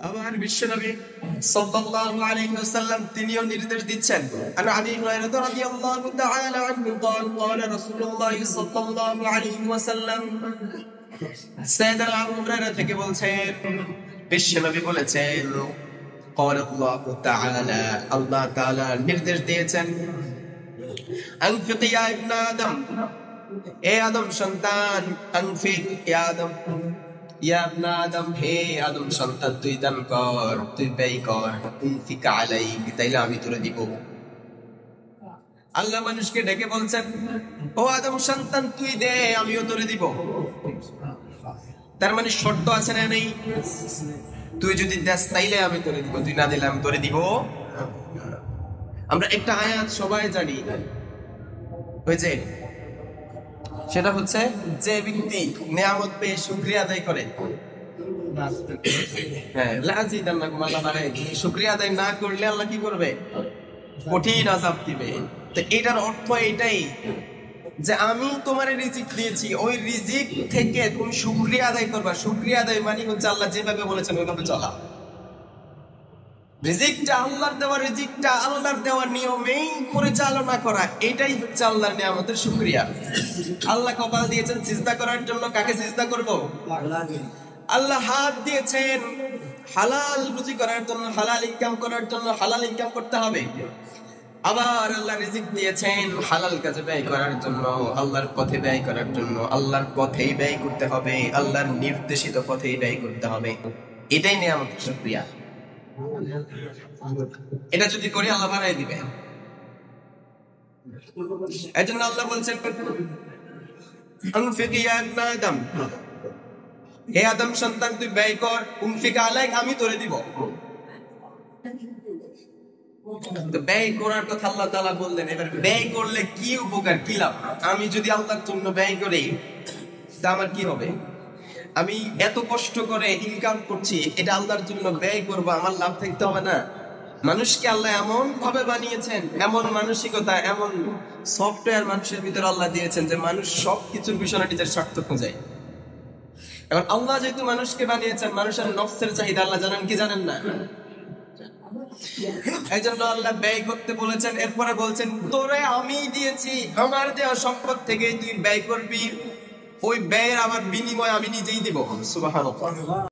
আমার বিশ্বনবী সাল্লাল্লাহু আলাইহি ওয়াসাল্লাম তিনিও নির্দেশ দিচ্ছেন। আন আবি হুরায়রা রাদিয়াল্লাহু তাআলা আনহু قال قال رسول الله সাল্লাল্লাহু আলাইহি ওয়াসাল্লাম, সাইয়েদনা আবু হুরায়রা থেকে বলছেন, বিশ্বনবী বলেছেন, قال الله تعالى, আল্লাহ তাআলা নির্দেশ দিয়েছেন, আনফিক ইয়া ইবনে আদম, এ আদম সন্তান, আনফিক ইয়া আদম, ইয়া ইবনে আদম, হে আদম সন্তান, তুই দান কর, তুই ব্যয় কর, উনফিক আলাইক, তাইলে আমি তোরে দিব। আল্লাহ মানুষকে ডেকে বলছেন, ও আদম সন্তান, তুই দে, আমিও তোরে দিব। তার মানে শর্ত আছে না নেই? তুই যদি দেস তাইলে আমি তোরে দিব, তুই না দিলে আমি তোরে দিব। আমরা একটা আয়াত সবাই জানি, ওই যে সেটা হচ্ছে, যে ব্যক্তি নিয়ামত পেয়ে শুকরিয়া আদায় করে, হ্যাঁ, লাযিদান্নাকুম, আল্লাহ বাড়ায় দিবে। শুকরিয়া আদায় না করলে আল্লাহ কি করবে? কঠিন আযাব দিবে। তো এটার অর্থ এটাই যে আমি তোমার রিজিক দিয়েছি, ওই রিজিক থেকে তুমি শুকরিয়া আদায় করবা। শুকরিয়া আদায় মানে হচ্ছে আল্লাহ যেভাবে বলেছেন ওইভাবে চলা। রিজিকটা আল্লাহর দেওয়া, রিজিকটা আল্লাহর দেওয়ার নিয়মেই পরিচালনা করা, এটাই হচ্ছে আল্লাহর নিয়ামতের শুকরিয়া। আল্লাহ কপাল দিয়েছেন সিজদা করার জন্য, কাকে সিজদা করব? আল্লাহ হাত দিয়েছেন হালাল রুজি করার জন্য, হালাল ইনকাম করার জন্য, হালাল ইনকাম করতে হবে। আবার আল্লাহ রিজিক দিয়েছেন হালাল কাজে ব্যয় করার জন্য, আল্লাহর পথে ব্যয় করার জন্য। আল্লাহর পথেই ব্যয় করতে হবে, আল্লাহর নির্দেশিত পথেই ব্যয় করতে হবে। এটাই নিয়ামতের শুকরিয়া। এটা যদি করি আল্লাহ বাড়াই দিবে। এজন্য আল্লাহ বলছেন, আনফিক ইয়া ইবনে আদম, হে আদম সন্তান, তুই ব্যয় কর, উনফিক আলাইক, আমি তোরে দিব। তো ব্যয় করার কথা আল্লাহ তাআলা বললেন। এবার ব্যয় করলে কি উপকার, কি লাভ? আমি যদি আল্লাহর জন্য ব্যয় করি তা আমার কি হবে? আমি এত কষ্ট করে ইনকাম করছি, এটা আল্লাহর জন্য ব্যয় করব, আমার লাভ থাকতে হবে না? মানুষকে আল্লাহ এমন ভাবে বানিয়েছেন, এমন মানসিকতা, এমন সফটওয়্যার মানুষের ভিতরে আল্লাহ দিয়েছেন যে মানুষ সবকিছুর পিছনে নিজের স্বার্থ খোঁজে। এবার আল্লাহ যেহেতু মানুষকে বানিয়েছেন, মানুষের নফসের চাহিদা আল্লাহ জানেন কি জানেন না? এই জন্য আল্লাহ ব্যয় করতে বলেছেন। এরপরে বলছেন, তোরে আমি দিয়েছি, আমার দেওয়া সম্পদ থেকে তুই ব্যয় করবি, ওই ব্যয়ের আমার বিনিময় আমি নিজেই দিব। সুবহানাল্লাহ।